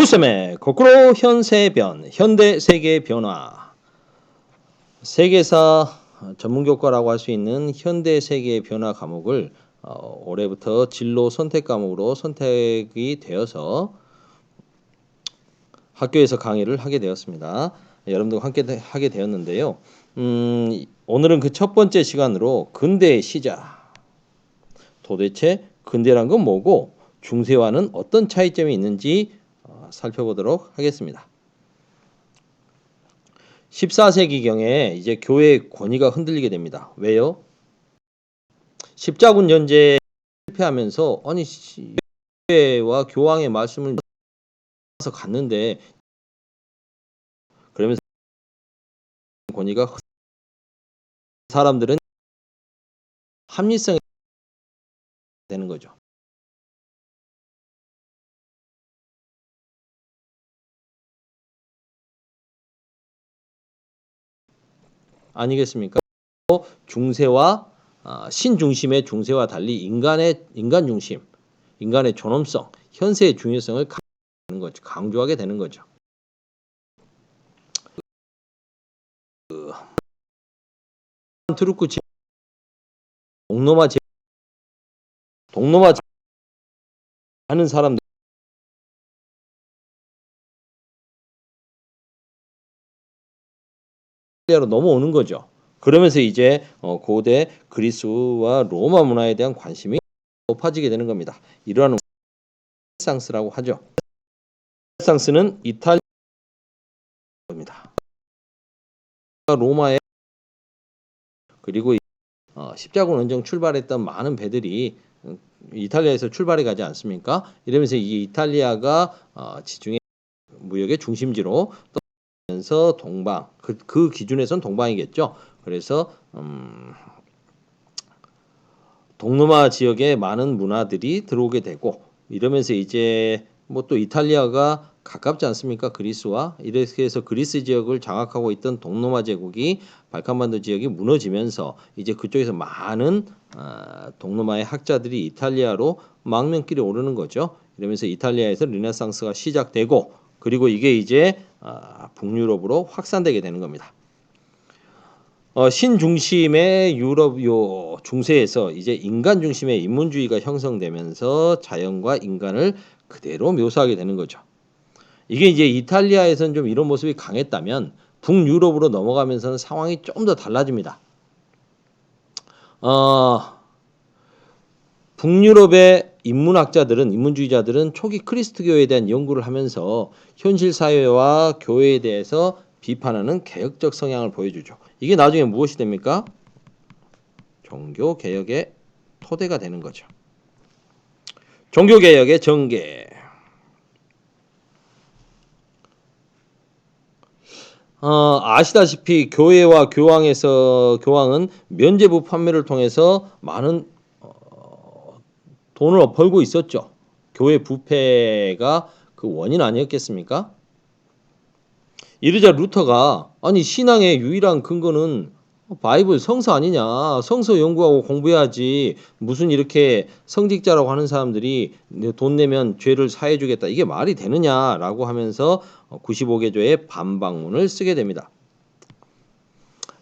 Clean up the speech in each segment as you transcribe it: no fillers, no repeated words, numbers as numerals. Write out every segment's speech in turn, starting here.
교수쌤의 거꾸로 현세변, 현대 세계 변화. 세계사 전문교과라고 할 수 있는 현대 세계의 변화 과목을 올해부터 진로 선택 과목으로 선택이 되어서 학교에서 강의를 하게 되었습니다. 여러분들과 함께 하게 되었는데요. 오늘은 그 첫 번째 시간으로 근대의 시작. 도대체 근대란 건 뭐고 중세와는 어떤 차이점이 있는지 살펴보도록 하겠습니다. 14세기경에 이제 교회의 권위가 흔들리게 됩니다. 왜요? 십자군 전쟁에 실패하면서 아니 교회와 교황의 말씀을 서 갔는데 그러면서 권위가 사람들은 합리성이 되는 거죠. 아니겠습니까? 중세와 신중심의 중세와 달리 인간 중심, 인간의 존엄성, 현세의 중요성을 강조하게 되는 거죠. 트루크 동로마 하는 사람들 로 넘어오는 거죠. 그러면서 이제 고대 그리스와 로마 문화에 대한 관심이 높아지게 되는 겁니다. 이러한 르네상스라고 하죠. 르네상스는 이탈리아입니다. 로마에 그리고 십자군 원정 출발했던 많은 배들이 이탈리아에서 출발해 가지 않습니까? 이러면서 이 이탈리아가 지중해 무역의 중심지로 떠면서 동방 그 기준에선 동방이겠죠. 그래서 동로마 지역에 많은 문화들이 들어오게 되고 이러면서 이제 뭐 또 이탈리아가 가깝지 않습니까? 그리스와 이렇게 해서 그리스 지역을 장악하고 있던 동로마 제국이 발칸반도 지역이 무너지면서 이제 그쪽에서 많은 동로마의 학자들이 이탈리아로 망명길에 오르는 거죠. 이러면서 이탈리아에서 르네상스가 시작되고 그리고 이게 이제 북유럽으로 확산되게 되는 겁니다. 신중심의 유럽 중세에서 이제 인간 중심의 인문주의가 형성되면서 자연과 인간을 그대로 묘사하게 되는 거죠. 이게 이제 이탈리아에서는 좀 이런 모습이 강했다면 북유럽으로 넘어가면서는 상황이 좀 더 달라집니다. 북유럽의 인문주의자들은 초기 크리스트교에 대한 연구를 하면서 현실 사회와 교회에 대해서 비판하는 개혁적 성향을 보여주죠. 이게 나중에 무엇이 됩니까? 종교개혁의 토대가 되는 거죠. 종교개혁의 전개. 아시다시피 교회와 교황은 면죄부 판매를 통해서 많은 돈을 벌고 있었죠. 교회 부패가 그 원인 아니었겠습니까? 이러자 루터가 아니 신앙의 유일한 근거는 바이블 성서 아니냐. 성서 연구하고 공부해야지. 무슨 이렇게 성직자라고 하는 사람들이 돈 내면 죄를 사해 주겠다. 이게 말이 되느냐라고 하면서 95개조의 반박문을 쓰게 됩니다.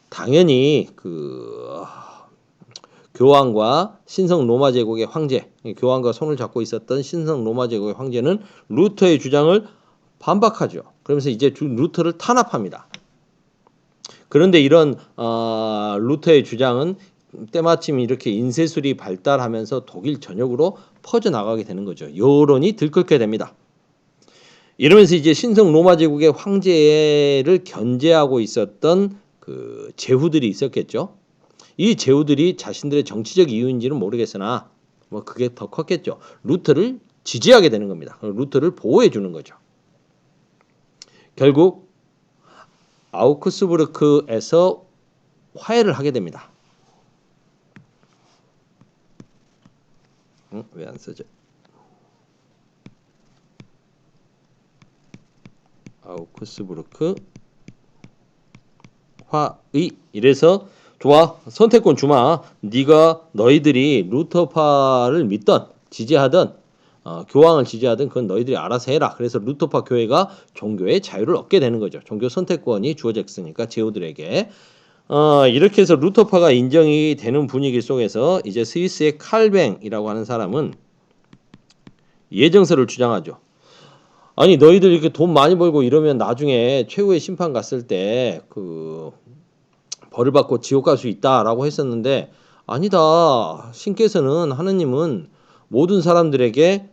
당연히 그 교황과 신성 로마 제국의 황제, 교황과 손을 잡고 있었던 신성 로마 제국의 황제는 루터의 주장을 반박하죠. 그러면서 이제 루터를 탄압합니다. 그런데 이런 루터의 주장은 때마침 이렇게 인쇄술이 발달하면서 독일 전역으로 퍼져나가게 되는 거죠. 여론이 들끓게 됩니다. 이러면서 이제 신성 로마 제국의 황제를 견제하고 있었던 그 제후들이 있었겠죠. 이 제후들이 자신들의 정치적 이유인지는 모르겠으나 뭐 그게 더 컸겠죠. 루터를 지지하게 되는 겁니다. 루터를 보호해 주는 거죠. 결국 아우크스부르크에서 화해를 하게 됩니다. 왜 안 쓰죠? 아우크스부르크 화의. 이래서 좋아, 선택권 주마. 너희들이 루터파를 믿던 지지하던 교황을 지지하든 그건 너희들이 알아서 해라. 그래서 루터파 교회가 종교의 자유를 얻게 되는 거죠. 종교 선택권이 주어졌으니까 제후들에게. 이렇게 해서 루터파가 인정이 되는 분위기 속에서 이제 스위스의 칼뱅이라고 하는 사람은 예정서를 주장하죠. 아니 너희들 이렇게 돈 많이 벌고 이러면 나중에 최후의 심판 갔을 때 그 벌을 받고 지옥 갈 수 있다라고 했었는데 아니다. 신께서는 하느님은 모든 사람들에게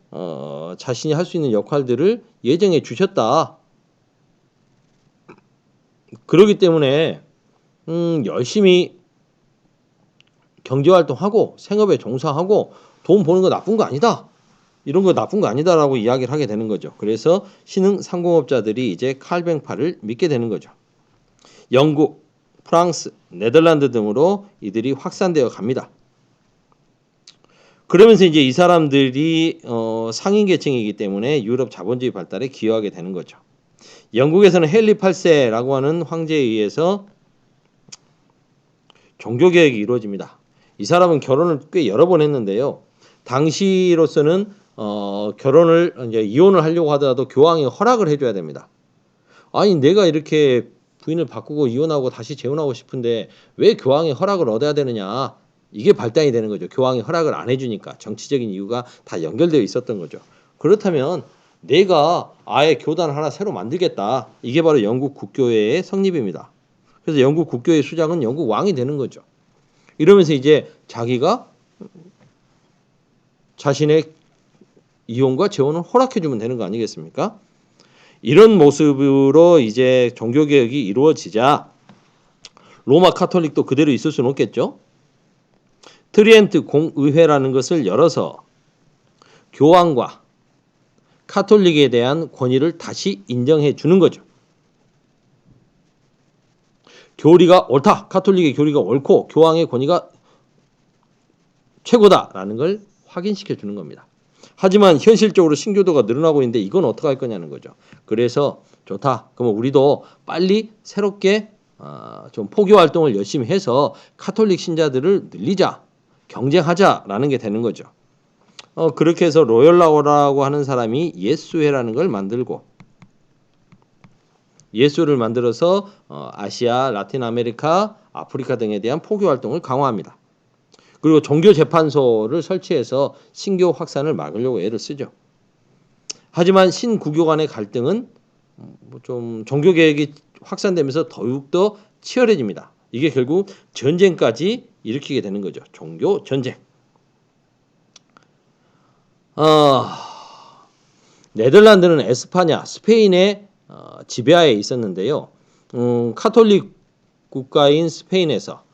자신이 할 수 있는 역할들을 예정해 주셨다. 그렇기 때문에 열심히 경제활동하고 생업에 종사하고 돈 버는 거 나쁜 거 아니다. 이런 거 나쁜 거 아니다라고 이야기를 하게 되는 거죠. 그래서 신흥 상공업자들이 이제 칼뱅파를 믿게 되는 거죠. 영국, 프랑스, 네덜란드 등으로 이들이 확산되어 갑니다. 그러면서 이제 이 사람들이 상인 계층이기 때문에 유럽 자본주의 발달에 기여하게 되는 거죠. 영국에서는 헨리 8세라고 하는 황제에 의해서 종교개혁이 이루어집니다. 이 사람은 결혼을 꽤 여러 번 했는데요. 당시로서는 결혼을 이제 이혼을 하려고 하더라도 교황이 허락을 해줘야 됩니다. 아니 내가 이렇게 부인을 바꾸고 이혼하고 다시 재혼하고 싶은데 왜 교황의 허락을 얻어야 되느냐. 이게 발단이 되는 거죠. 교황이 허락을 안 해주니까 정치적인 이유가 다 연결되어 있었던 거죠. 그렇다면 내가 아예 교단 하나 새로 만들겠다. 이게 바로 영국 국교회의 성립입니다. 그래서 영국 국교회 수장은 영국 왕이 되는 거죠. 이러면서 이제 자기가 자신의 이혼과 재혼을 허락해주면 되는 거 아니겠습니까? 이런 모습으로 이제 종교개혁이 이루어지자 로마 카톨릭도 그대로 있을 수는 없겠죠. 트리엔트 공의회라는 것을 열어서 교황과 카톨릭에 대한 권위를 다시 인정해 주는 거죠. 교리가 옳다. 카톨릭의 교리가 옳고 교황의 권위가 최고다라는 걸 확인시켜 주는 겁니다. 하지만 현실적으로 신교도가 늘어나고 있는데 이건 어떻게 할 거냐는 거죠. 그래서 좋다. 그러면 우리도 빨리 새롭게 좀 포교 활동을 열심히 해서 카톨릭 신자들을 늘리자. 경쟁하자라는 게 되는 거죠. 그렇게 해서 로열라오라고 하는 사람이 예수회라는 걸 만들고 예수를 만들어서 아시아, 라틴 아메리카, 아프리카 등에 대한 포교 활동을 강화합니다. 그리고 종교재판소를 설치해서 신교 확산을 막으려고 애를 쓰죠. 하지만 신구교 간의 갈등은 좀 종교개혁이 확산되면서 더욱더 치열해집니다. 이게 결국 전쟁까지 일으키게 되는 거죠. 종교전쟁. 네덜란드는 에스파냐, 스페인의 지배하에 있었는데요. 카톨릭 국가인 스페인에서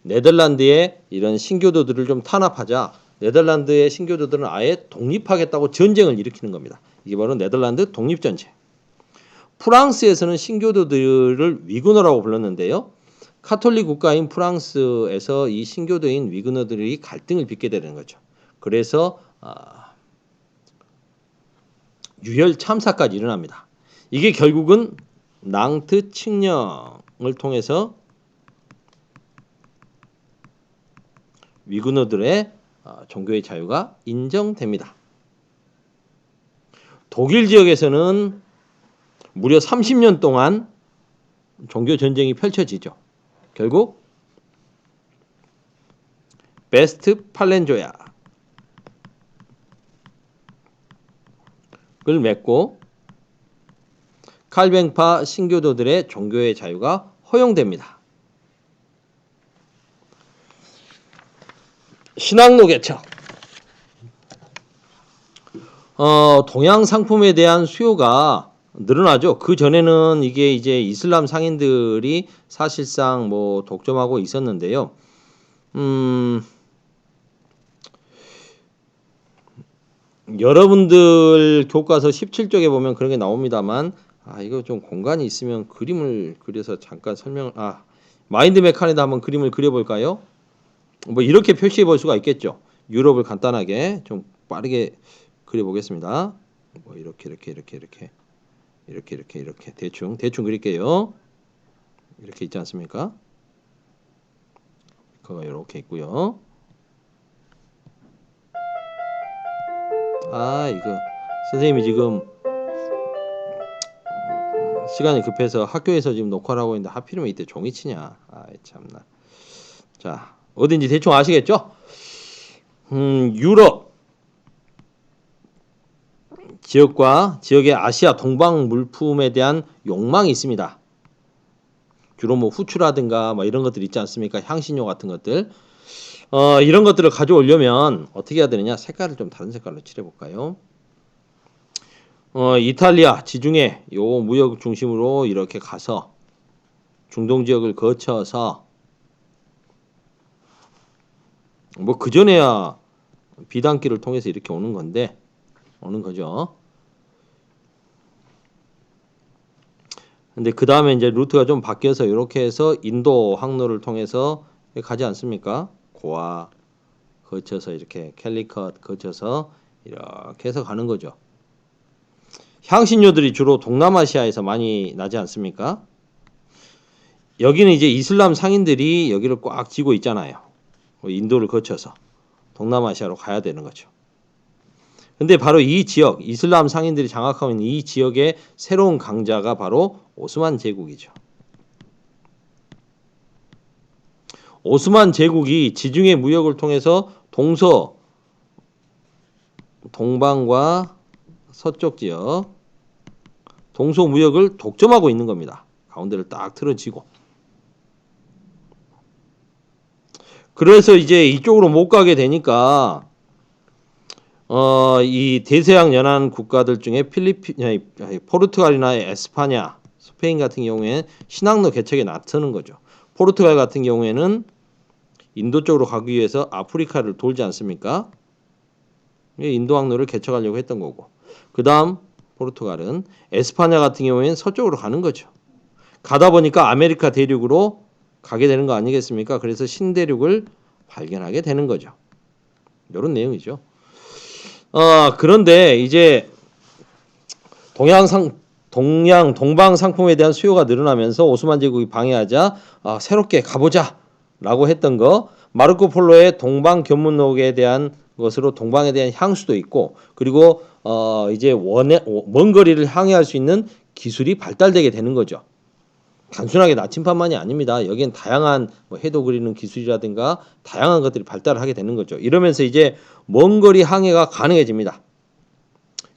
네덜란드의 이런 신교도들을 좀 탄압하자 네덜란드의 신교도들은 아예 독립하겠다고 전쟁을 일으키는 겁니다. 이게 바로 네덜란드 독립전쟁. 프랑스에서는 신교도들을 위그너라고 불렀는데요. 카톨릭 국가인 프랑스에서 이 신교도인 위그너들이 갈등을 빚게 되는 거죠. 그래서 유혈 참사까지 일어납니다. 이게 결국은 낭트 칙령을 통해서 위그너들의 종교의 자유가 인정됩니다. 독일 지역에서는 무려 30년 동안 종교 전쟁이 펼쳐지죠. 결국 베스트 팔렌조야를 맺고 칼뱅파 신교도들의 종교의 자유가 허용됩니다. 신앙로 개척. 동양 상품에 대한 수요가 늘어나죠. 그 전에는 이게 이제 이슬람 상인들이 사실상 뭐 독점하고 있었는데요. 여러분들 교과서 17쪽에 보면 그런 게 나옵니다만, 이거 좀 공간이 있으면 그림을 그려서 잠깐 마인드 메카니다 한번 그림을 그려볼까요? 뭐 이렇게 표시해 볼 수가 있겠죠. 유럽을 간단하게 좀 빠르게 그려보겠습니다. 뭐 이렇게 대충 그릴게요. 이렇게 있지 않습니까? 그거 이렇게 있고요. 이거 선생님이 지금 시간이 급해서 학교에서 지금 녹화를 하고 있는데 하필이면 이때 종이 치냐. 참나. 자, 어딘지 대충 아시겠죠? 유럽 지역과 지역의 아시아 동방 물품에 대한 욕망이 있습니다. 주로 뭐 후추라든가 뭐 이런 것들 있지 않습니까? 향신료 같은 것들. 이런 것들을 가져오려면 어떻게 해야 되느냐? 색깔을 좀 다른 색깔로 칠해볼까요? 이탈리아 지중해 요 무역 중심으로 이렇게 가서 중동 지역을 거쳐서 뭐 그전에야 비단길을 통해서 이렇게 오는 거죠. 근데 그 다음에 이제 루트가 좀 바뀌어서 이렇게 해서 인도 항로를 통해서 가지 않습니까? 고아 거쳐서 이렇게 캘리컷 거쳐서 이렇게 해서 가는 거죠. 향신료들이 주로 동남아시아에서 많이 나지 않습니까? 여기는 이제 이슬람 상인들이 여기를 꽉 쥐고 있잖아요. 인도를 거쳐서 동남아시아로 가야 되는 거죠. 근데 바로 이 지역, 이슬람 상인들이 장악하고 있는 이 지역의 새로운 강자가 바로 오스만 제국이죠. 오스만 제국이 지중해 무역을 통해서 동방과 서쪽 지역, 동서 무역을 독점하고 있는 겁니다. 가운데를 딱 틀어지고. 그래서 이제 이쪽으로 못 가게 되니까 이 대서양 연안 국가들 중에 포르투갈이나 에스파냐, 스페인 같은 경우에 신항로 개척에 나서는 거죠. 포르투갈 같은 경우에는 인도 쪽으로 가기 위해서 아프리카를 돌지 않습니까? 인도 항로를 개척하려고 했던 거고. 그 다음 포르투갈은 에스파냐 같은 경우에는 서쪽으로 가는 거죠. 가다 보니까 아메리카 대륙으로 가게 되는 거 아니겠습니까? 그래서 신대륙을 발견하게 되는 거죠. 이런 내용이죠. 그런데 이제 동방 상품에 대한 수요가 늘어나면서 오스만 제국이 방해하자 새롭게 가보자라고 했던 거, 마르코 폴로의 동방 견문록에 대한 것으로 동방에 대한 향수도 있고, 그리고 이제 먼 거리를 항해할 수 있는 기술이 발달되게 되는 거죠. 단순하게 나침판만이 아닙니다. 여기엔 다양한 해도 그리는 기술이라든가 다양한 것들이 발달을 하게 되는 거죠. 이러면서 이제 먼 거리 항해가 가능해집니다.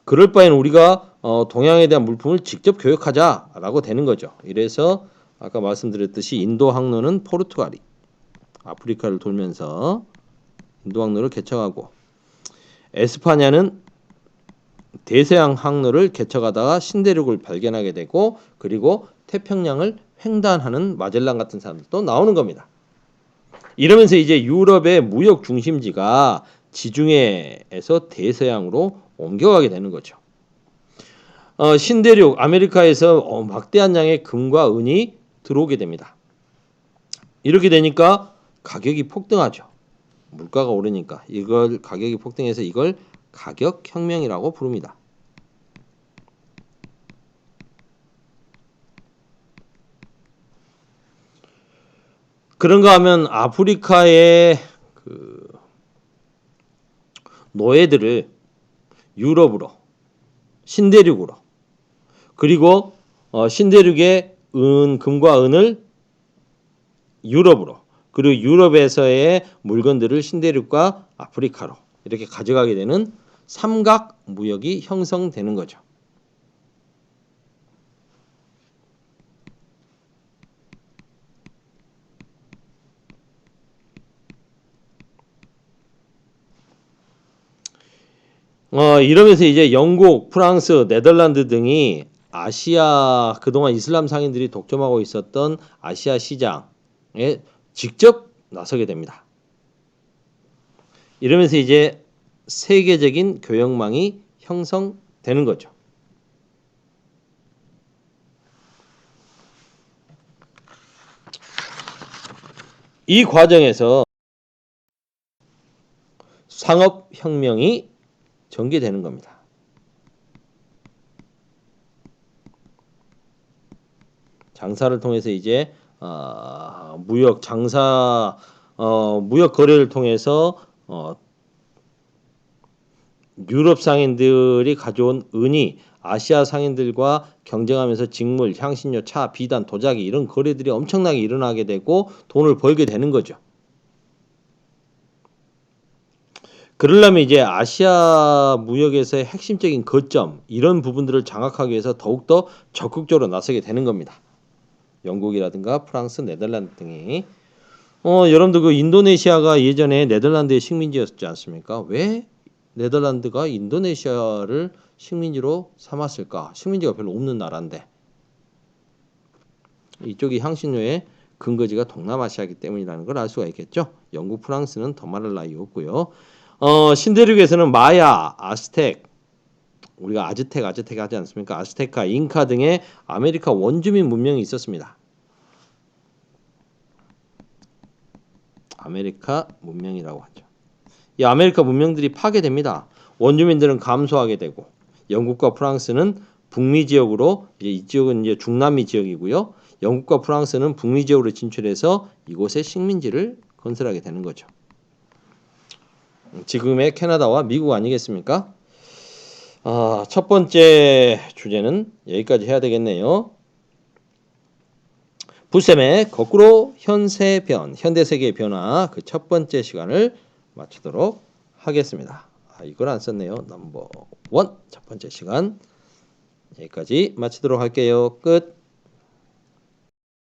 그럴 바에는 우리가 동양에 대한 물품을 직접 교역하자라고 되는 거죠. 이래서 아까 말씀드렸듯이 인도 항로는 포르투갈이 아프리카를 돌면서 인도 항로를 개척하고, 에스파냐는 대서양 항로를 개척하다가 신대륙을 발견하게 되고, 그리고 태평양을 횡단하는 마젤란 같은 사람들도 나오는 겁니다. 이러면서 이제 유럽의 무역 중심지가 지중해에서 대서양으로 옮겨가게 되는 거죠. 신대륙 아메리카에서 막대한 양의 금과 은이 들어오게 됩니다. 이렇게 되니까 가격이 폭등하죠. 물가가 오르니까 이걸 가격이 폭등해서 이걸 가격혁명이라고 부릅니다. 그런가 하면 아프리카의 그 노예들을 유럽으로, 신대륙으로, 그리고 신대륙의 금과 은을 유럽으로, 그리고 유럽에서의 물건들을 신대륙과 아프리카로 이렇게 가져가게 되는 삼각 무역이 형성되는 거죠. 이러면서 이제 영국, 프랑스, 네덜란드 등이 아시아, 그동안 이슬람 상인들이 독점하고 있었던 아시아 시장에 직접 나서게 됩니다. 이러면서 이제 세계적인 교역망이 형성되는 거죠. 이 과정에서 상업혁명이 전개되는 겁니다. 장사를 통해서 이제 무역 거래를 통해서 유럽 상인들이 가져온 은이 아시아 상인들과 경쟁하면서 직물, 향신료, 차, 비단, 도자기 이런 거래들이 엄청나게 일어나게 되고 돈을 벌게 되는 거죠. 그러려면 이제 아시아 무역에서의 핵심적인 거점 이런 부분들을 장악하기 위해서 더욱더 적극적으로 나서게 되는 겁니다. 영국이라든가 프랑스, 네덜란드 등이 여러분들 그 인도네시아가 예전에 네덜란드의 식민지였지 않습니까? 왜 네덜란드가 인도네시아를 식민지로 삼았을까? 식민지가 별로 없는 나라인데 이쪽이 향신료의 근거지가 동남아시아이기 때문이라는 걸 알 수가 있겠죠. 영국, 프랑스는 더 말할 나위 없고요. 신대륙에서는 마야, 아스텍, 우리가 아즈텍 하지 않습니까? 아스테카, 잉카 등의 아메리카 원주민 문명이 있었습니다. 아메리카 문명이라고 하죠. 이 아메리카 문명들이 파괴됩니다. 원주민들은 감소하게 되고 영국과 프랑스는 북미 지역으로 이 지역은 이제 중남미 지역이고요. 영국과 프랑스는 북미 지역으로 진출해서 이곳에 식민지를 건설하게 되는 거죠. 지금의 캐나다와 미국 아니겠습니까? 첫 번째 주제는 여기까지 해야 되겠네요. 불쌤의 거꾸로 현세변, 현대세계의 변화 그 첫 번째 시간을 마치도록 하겠습니다. 이걸 안 썼네요. 넘버 1 첫 번째 시간 여기까지 마치도록 할게요. 끝.